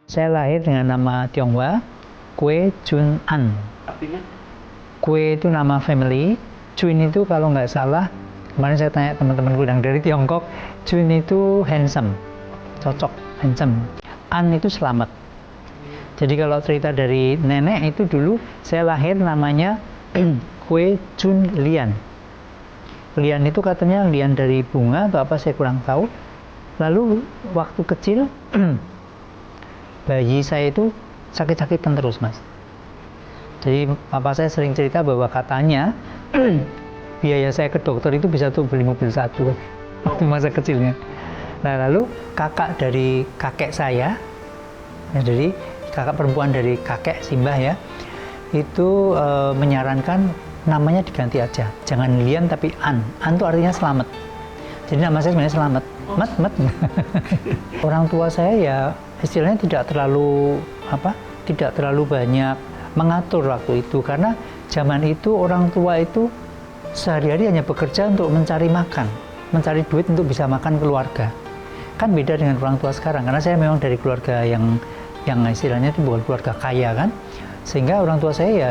Saya lahir dengan nama Tionghoa, Kwe Chun An. Artinya? Kwe itu nama family, Chun itu kalau nggak salah, kemarin saya tanya teman-temanku yang dari Tiongkok, Chun itu handsome, cocok, handsome. An itu selamat. Jadi kalau cerita dari nenek itu dulu, saya lahir namanya Kwe Chun Lian. Lian itu katanya lian dari bunga atau apa, saya kurang tahu. Lalu waktu kecil, bayi saya itu sakit-sakitan terus, Mas. Jadi papa saya sering cerita bahwa katanya biaya saya ke dokter itu bisa tuh beli mobil satu waktu masa kecilnya. Nah lalu kakak dari kakek saya, ya, jadi kakak perempuan dari kakek Simbah ya, itu menyarankan namanya diganti aja, jangan Lian tapi An. An itu artinya selamat. Jadi nama saya sebenarnya Selamat. Mat. Orang tua saya ya istilahnya tidak terlalu banyak mengatur waktu itu, karena zaman itu orang tua itu sehari-hari hanya bekerja untuk mencari makan, mencari duit untuk bisa makan keluarga. Kan beda dengan orang tua sekarang, karena saya memang dari keluarga yang istilahnya itu bukan keluarga kaya kan, sehingga orang tua saya ya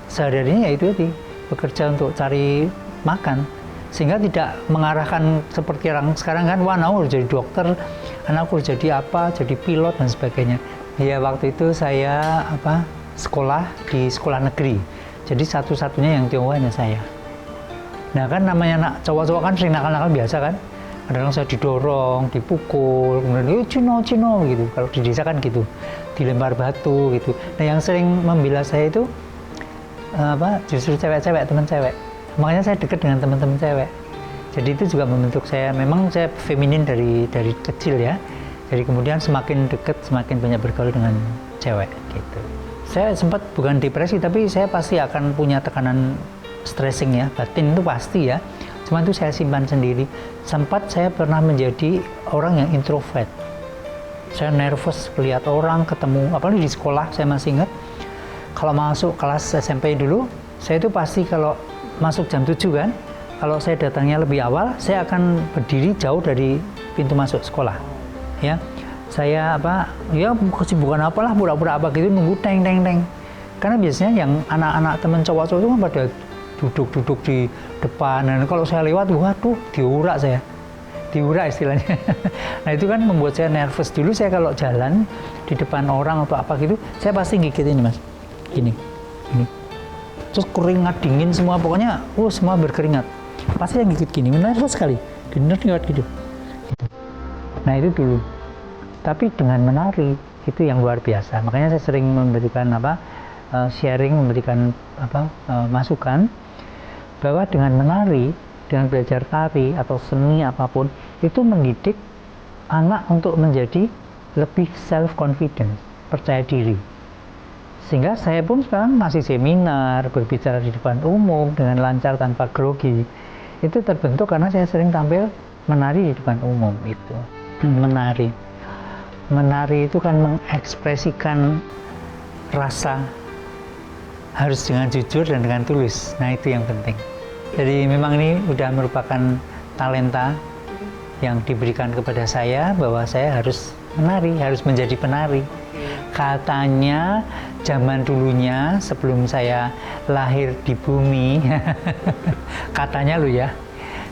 sehari-harinya ya itu bekerja untuk cari makan, sehingga tidak mengarahkan seperti orang sekarang kan, wah anakku harus jadi dokter, anakku harus jadi apa, jadi pilot dan sebagainya. Ya waktu itu saya sekolah di sekolah negeri, jadi satu-satunya yang Tionghoa hanya saya. Nah kan namanya anak cowok-cowok kan sering nakal-nakal biasa kan, kadang-kadang saya didorong, dipukul, kemudian Cino gitu, kalau di desa kan gitu, dilempar batu gitu. Nah yang sering membela saya itu justru cewek-cewek, teman cewek. Makanya saya dekat dengan teman-teman cewek. Jadi itu juga membentuk saya. Memang saya feminin dari kecil ya. Jadi kemudian semakin dekat, semakin banyak bergaul dengan cewek gitu. Saya sempat bukan depresi, tapi saya pasti akan punya tekanan stressing ya, batin itu pasti ya. Cuma itu saya simpan sendiri. Sempat saya pernah menjadi orang yang introvert. Saya nervous lihat orang, ketemu, apalagi di sekolah saya masih ingat. Kalau masuk kelas SMP dulu, saya itu pasti kalau masuk jam 7 kan, kalau saya datangnya lebih awal, saya akan berdiri jauh dari pintu masuk sekolah. Ya, saya ya kesibukan apalah, pura-pura apa gitu, nunggu teng. Karena biasanya yang anak-anak teman cowok-cowok itu kan pada duduk di depan, dan kalau saya lewat, waduh, diurak istilahnya. Nah itu kan membuat saya nervous. Dulu saya kalau jalan di depan orang atau apa gitu, saya pasti gigit ini, Mas, ini. Terus keringat dingin semua, pokoknya semua berkeringat. Pasti yang gigit gini, nervous sekali, keringat gitu. Nah itu dulu. Tapi dengan menari itu yang luar biasa. Makanya saya sering memberikan sharing, memberikan masukan bahwa dengan menari, dengan belajar tari atau seni apapun, itu mendidik anak untuk menjadi lebih self confident, percaya diri. Sehingga saya pun sekarang masih seminar, berbicara di depan umum dengan lancar tanpa grogi. Itu terbentuk karena saya sering tampil menari di depan umum itu. Menari itu kan mengekspresikan rasa, harus dengan jujur dan dengan tulus. Nah itu yang penting. Jadi memang ini udah merupakan talenta yang diberikan kepada saya, bahwa saya harus menari, harus menjadi penari. Katanya zaman dulunya sebelum saya lahir di bumi, katanya loh ya,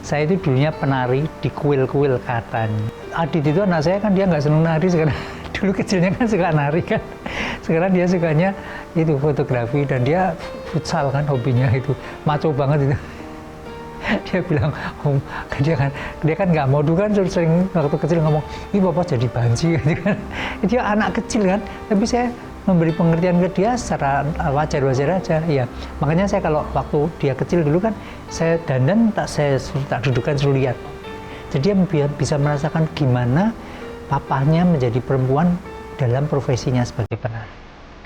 saya itu dulunya penari di kuil-kuil katanya. Adit itu anak saya kan, dia nggak seneng nari sekarang. Dulu kecilnya kan suka nari kan, sekarang dia sukanya itu fotografi, dan dia futsal kan hobinya, itu maco banget itu. Dia bilang, dia kan nggak mau dulu kan, sering waktu kecil ngomong, ih bapak jadi banci gitu kan. Dia anak kecil kan, tapi saya memberi pengertian ke dia secara wajar-wajar aja. Ya, makanya saya kalau waktu dia kecil dulu kan, saya dandan saya tak dudukkan, suruh lihat. Jadi dia bisa merasakan gimana papahnya menjadi perempuan dalam profesinya sebagai penari.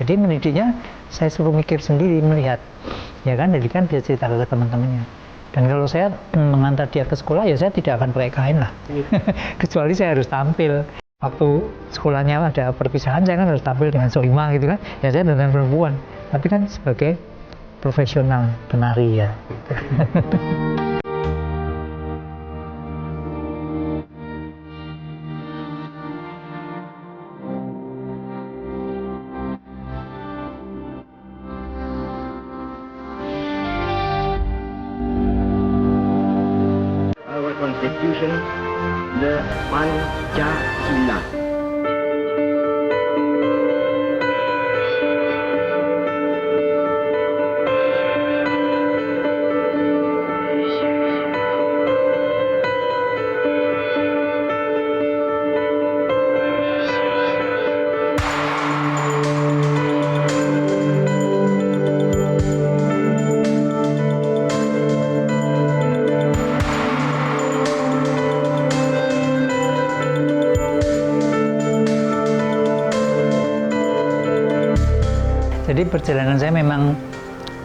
Jadi mendidiknya saya suruh mikir sendiri, melihat, ya kan, jadi kan dia cerita ke teman-temannya. Dan kalau saya mengantar dia ke sekolah, ya saya tidak akan pakai kain lah. Kecuali saya harus tampil. Waktu sekolahnya ada perpisahan, saya kan harus tampil dengan sohimah gitu kan. Ya saya dengan perempuan. Tapi kan sebagai profesional penari ya. Gitu. Our Constitution, the Pancasila. Jadi perjalanan saya memang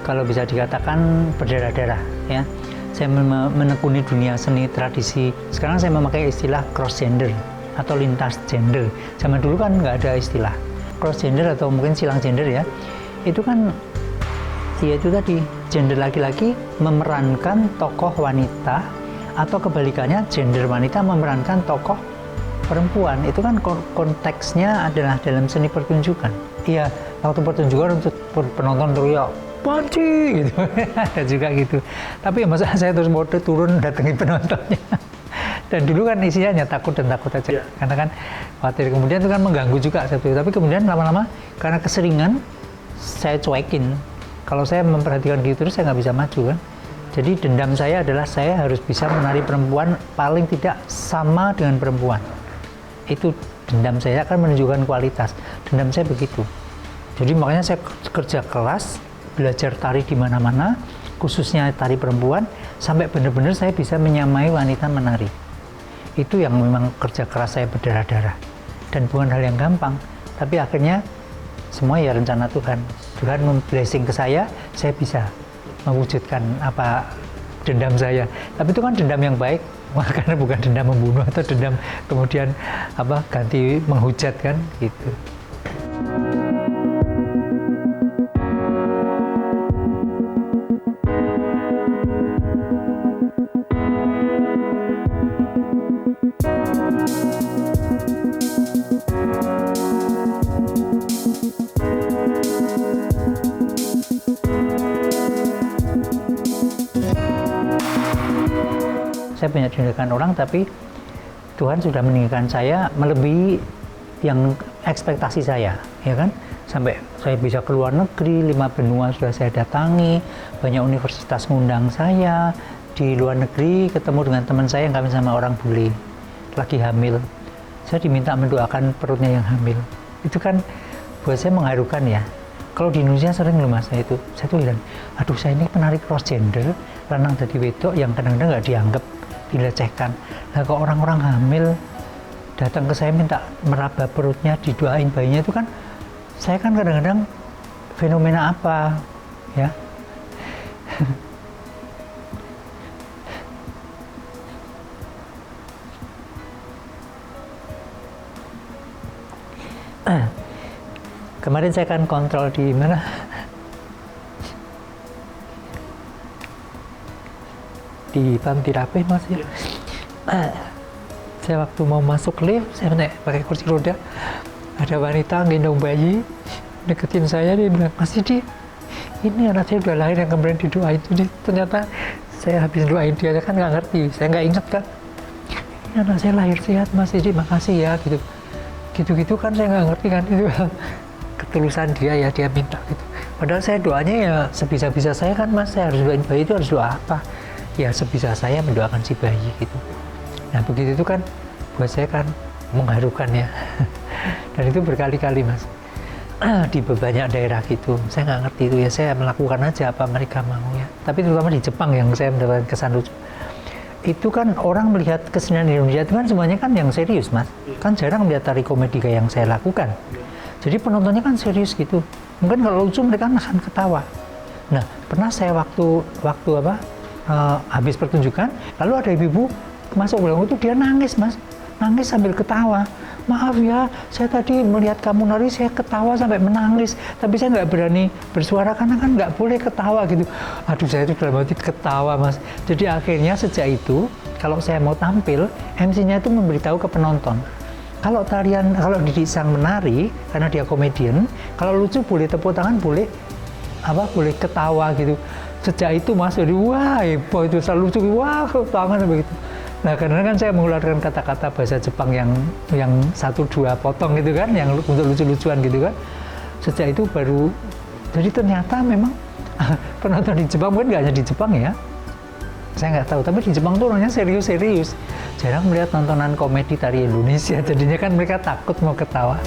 kalau bisa dikatakan berdarah-darah ya. Saya menekuni dunia seni tradisi. Sekarang saya memakai istilah cross gender atau lintas gender. Zaman dulu kan nggak ada istilah cross gender atau mungkin silang gender ya. Itu kan ya itu tadi, gender laki-laki memerankan tokoh wanita atau kebalikannya gender wanita memerankan tokoh perempuan. Itu kan konteksnya adalah dalam seni pertunjukan. Iya, waktu pertunjukan untuk penonton teriak panci gitu. Ada juga gitu. Tapi ya masa saya terus mau turun datangi penontonnya. Dan dulu kan isinya hanya takut dan takut aja. Karena kan khawatir, kemudian itu kan mengganggu juga. Tapi kemudian lama-lama karena keseringan saya cuekin. Kalau saya memperhatikan gitu terus saya nggak bisa maju kan. Jadi dendam saya adalah saya harus bisa menari perempuan paling tidak sama dengan perempuan. Itu dendam saya akan menunjukkan kualitas. Dendam saya begitu. Jadi makanya saya kerja keras, belajar tari di mana-mana, khususnya tari perempuan, sampai benar-benar saya bisa menyamai wanita menari. Itu yang memang kerja keras saya berdarah-darah. Dan bukan hal yang gampang. Tapi akhirnya semua ya rencana Tuhan. Tuhan memblessing ke saya bisa mewujudkan apa dendam saya. Tapi itu kan dendam yang baik. Karena bukan dendam membunuh atau dendam kemudian apa ganti menghujat kan gitu. Saya banyak ditinggalkan orang, tapi Tuhan sudah meninggalkan saya melebihi yang ekspektasi saya, ya kan? Sampai saya bisa ke luar negeri, 5 benua sudah saya datangi, banyak universitas ngundang saya, di luar negeri ketemu dengan teman saya yang kawin sama orang bule, lagi hamil. Saya diminta mendoakan perutnya yang hamil. Itu kan buat saya mengharukan ya. Kalau di Indonesia sering loh mas, saya tuh bilang, aduh saya ini penari cross gender, lanang jadi wedok yang kadang-kadang nggak dianggap, dilecehkan. Nah kalau orang-orang hamil datang ke saya minta meraba perutnya, didoain bayinya, itu kan saya kan kadang-kadang fenomena apa ya. Kemarin saya kan kontrol di mana di Panti Rapih mas ya. Saya waktu mau masuk lift, saya pakai kursi roda, ada wanita gendong bayi deketin saya, dia bilang, Mas Didi, ini anak saya udah lahir yang kemarin didoain itu. Ternyata saya habis doain dia kan nggak ngerti, saya nggak ingat kan, ini anak saya lahir sehat Mas Didi, makasih ya gitu kan saya nggak ngerti kan itu ketulusan dia ya, dia minta gitu. Padahal saya doanya ya sebisa-bisa saya kan mas, saya harus doain bayi itu harus doa apa? Ya sebisa saya mendoakan si bayi gitu. Nah begitu itu kan buat saya kan mengharukan ya. Dan itu berkali-kali mas. Di banyak daerah gitu, saya nggak ngerti itu ya, saya melakukan aja apa mereka mau ya. Tapi terutama di Jepang yang saya mendapatkan kesan lucu. Itu kan orang melihat kesenian Indonesia itu kan semuanya kan yang serius mas. Kan jarang melihat tari komedi kayak yang saya lakukan. Jadi penontonnya kan serius gitu. Mungkin kalau lucu mereka akan ketawa. Nah, pernah saya waktu habis pertunjukan, lalu ada ibu-ibu masuk belakang itu dia nangis Mas, nangis sambil ketawa. Maaf ya, saya tadi melihat kamu nari, saya ketawa sampai menangis, tapi saya nggak berani bersuara karena kan nggak boleh ketawa gitu. Aduh, saya itu dalam hati ketawa Mas. Jadi akhirnya sejak itu, kalau saya mau tampil, MC-nya itu memberitahu ke penonton. Kalau Didik Sang menari, karena dia komedian, kalau lucu boleh tepuk tangan, boleh ketawa gitu. Sejak itu Mas, jadi wah hebat itu, selalu lucu, wah tangan begitu. Nah, karena kan saya mengeluarkan kata-kata bahasa Jepang yang 1-2 potong gitu kan, yang untuk lucu-lucuan gitu kan. Sejak itu baru, jadi ternyata memang penonton di Jepang, mungkin nggak hanya di Jepang ya, saya nggak tahu, tapi di Jepang tuh orangnya serius-serius. Jarang melihat tontonan komedi tari Indonesia, jadinya kan mereka takut mau ketawa.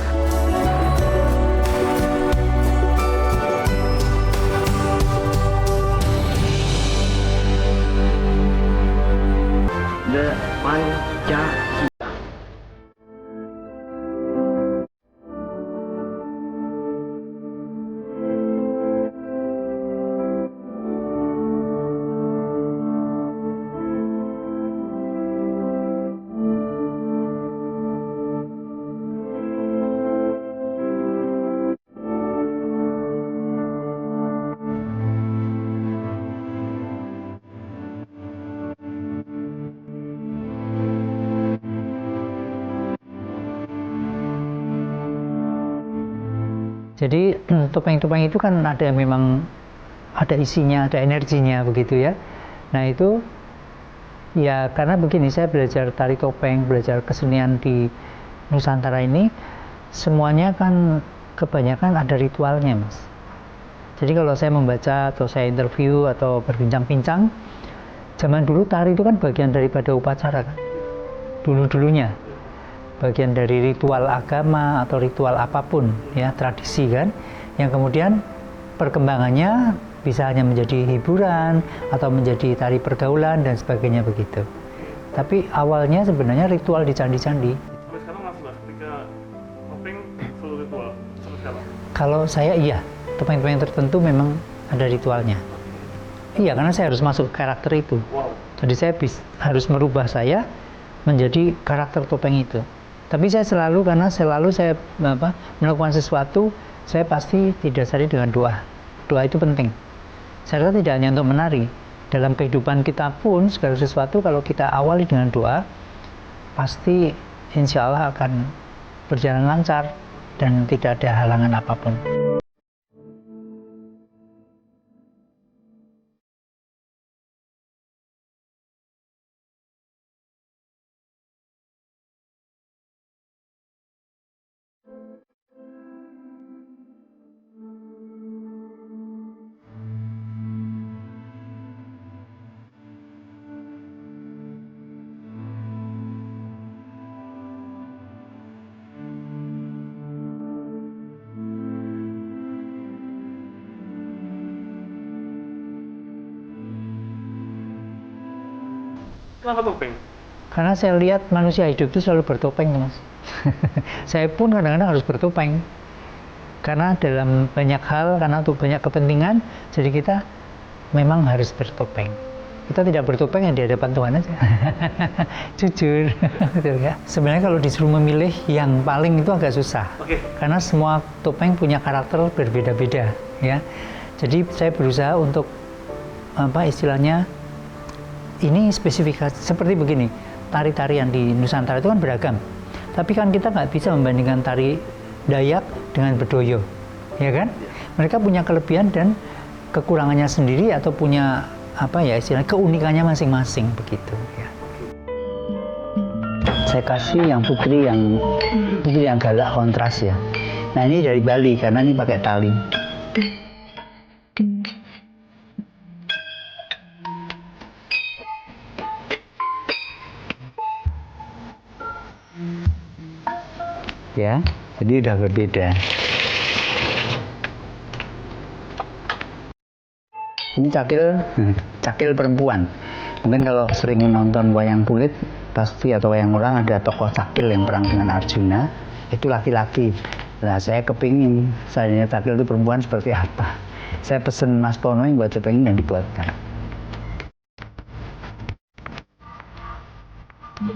The Pancasila. Jadi topeng-topeng itu kan memang ada isinya, ada energinya begitu ya. Nah itu ya karena begini, saya belajar tari topeng, belajar kesenian di Nusantara ini, semuanya kan kebanyakan ada ritualnya Mas. Jadi kalau saya membaca atau saya interview atau berbincang-bincang, zaman dulu tari itu kan bagian daripada upacara kan, dulu-dulunya. Bagian dari ritual agama atau ritual apapun ya, tradisi kan, yang kemudian perkembangannya bisa hanya menjadi hiburan atau menjadi tari pergaulan dan sebagainya begitu. Tapi awalnya sebenarnya ritual di candi-candi. Sampai sekarang masih Mas, ketika topeng full ritual sampai sekarang? Kalau saya iya, topeng-topeng tertentu memang ada ritualnya. Iya, karena saya harus masuk ke karakter itu. Wow. Jadi saya harus merubah saya menjadi karakter topeng itu. Tapi saya selalu saya melakukan sesuatu, saya pasti didasari dengan doa. Doa itu penting. Saya rasa tidak hanya untuk menari. Dalam kehidupan kita pun, segala sesuatu kalau kita awali dengan doa, pasti insya Allah akan berjalan lancar dan tidak ada halangan apapun. Kenapa topeng? Karena saya lihat manusia hidup itu selalu bertopeng, Mas. Saya pun kadang-kadang harus bertopeng. Karena dalam banyak hal, karena untuk banyak kepentingan, jadi kita memang harus bertopeng. Kita tidak bertopeng yang di hadapan Tuhan aja. Jujur. Ya. Sebenarnya kalau disuruh memilih yang paling itu agak susah. Oke. Karena semua topeng punya karakter berbeda-beda, ya. Jadi saya berusaha untuk istilahnya, ini spesifikasi seperti begini, tari-tarian di Nusantara itu kan beragam, tapi kan kita nggak bisa membandingkan tari Dayak dengan Bedoyo, ya kan? Mereka punya kelebihan dan kekurangannya sendiri atau punya istilahnya keunikannya masing-masing begitu. Ya. Saya kasih yang putri yang galak kontras ya. Nah ini dari Bali karena ini pakai tali. Ya, jadi udah berbeda. Ini cakil perempuan. Mungkin kalau sering nonton wayang kulit pasti atau wayang orang ada tokoh cakil yang perang dengan Arjuna, itu laki-laki. Nah, saya kepingin seandainya cakil itu perempuan seperti apa. Saya pesen Mas Pono yang buat pengen dan dibuatkan. Kalau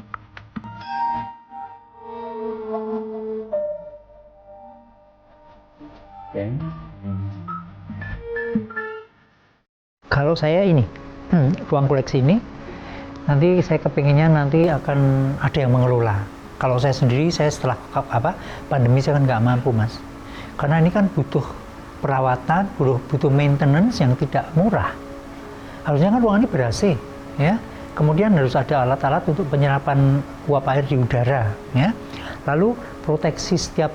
saya ini, ruang koleksi ini, nanti saya kepinginnya nanti akan ada yang mengelola. Kalau saya sendiri, saya setelah pandemi saya kan nggak mampu, Mas. Karena ini kan butuh perawatan, butuh maintenance yang tidak murah. Harusnya kan ruang ini ber-AC, ya. Kemudian harus ada alat-alat untuk penyerapan uap air di udara, ya. Lalu proteksi setiap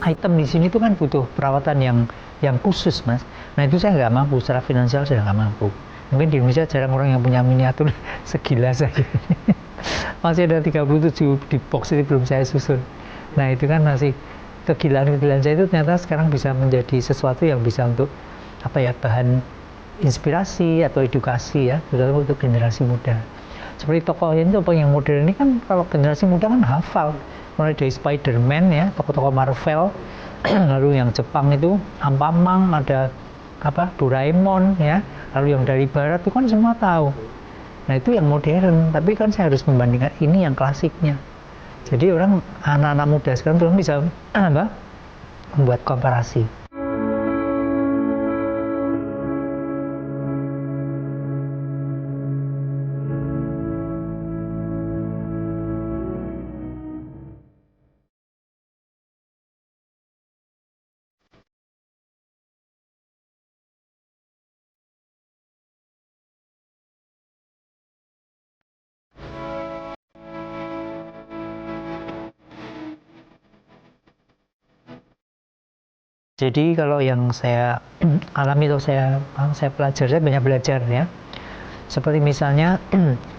item di sini itu kan butuh perawatan yang khusus, Mas. Nah itu saya nggak mampu, secara finansial saya nggak mampu. Mungkin di Indonesia jarang orang yang punya miniatur segila saya. Masih ada 37 di box itu belum saya susun. Nah itu kan masih kegilaan saya itu ternyata sekarang bisa menjadi sesuatu yang bisa untuk bahan inspirasi atau edukasi ya, terutama untuk generasi muda. Seperti tokoh yang modern ini kan kalau generasi muda kan hafal, mulai dari Spider-Man ya, tokoh-tokoh Marvel, lalu yang Jepang itu Ampamang, ada Doraemon ya, lalu yang dari Barat itu kan semua tahu. Nah itu yang modern, tapi kan saya harus membandingkan ini yang klasiknya. Jadi anak-anak muda sekarang belum bisa membuat komparasi. Jadi kalau yang saya alami atau saya pelajari, saya banyak belajar ya. Seperti misalnya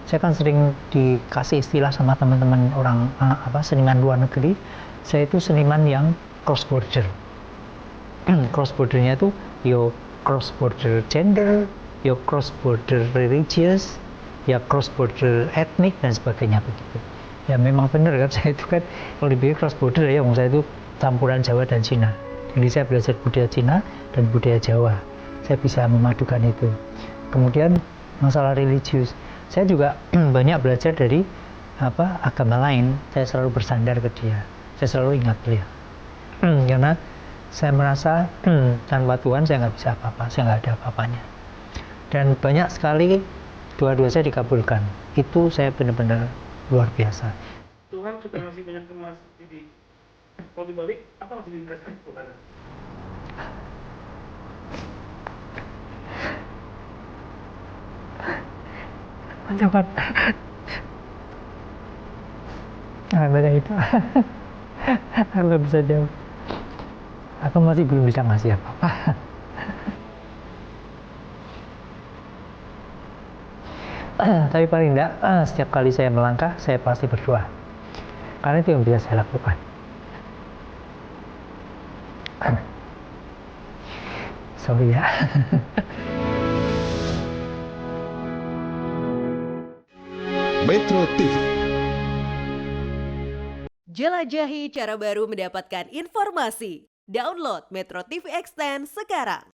saya kan sering dikasih istilah sama teman-teman orang seniman luar negeri. Saya itu seniman yang cross border. Cross bordernya itu cross border gender, cross border religious, cross border etnik dan sebagainya begitu. Ya memang benar kan, saya itu kan kalau dipikir cross border ya, saya itu campuran Jawa dan Cina. Jadi saya belajar budaya Cina dan budaya Jawa. Saya bisa memadukan itu. Kemudian masalah religius, saya juga banyak belajar dari agama lain. Saya selalu bersandar ke dia. Saya selalu ingat beliau. Karena saya merasa tanpa Tuhan saya nggak bisa apa-apa. Saya nggak ada apa-apanya. Dan banyak sekali doa-doa saya dikabulkan. Itu saya benar-benar luar biasa. Tuhan sudah ngasih banyak ke Mas Didi. Kalau dibalik, apa Mas Didi dikasih Tuhan? Cepat. Banyak itu. Aku bisa jawab. Aku masih belum bisa ngasih apa-apa. Tapi paling enggak, setiap kali saya melangkah, saya pasti berdoa. Karena itu yang bisa saya lakukan. Sorry ya. Metro TV. Jelajahi cara baru mendapatkan informasi. Download Metro TV Extend sekarang.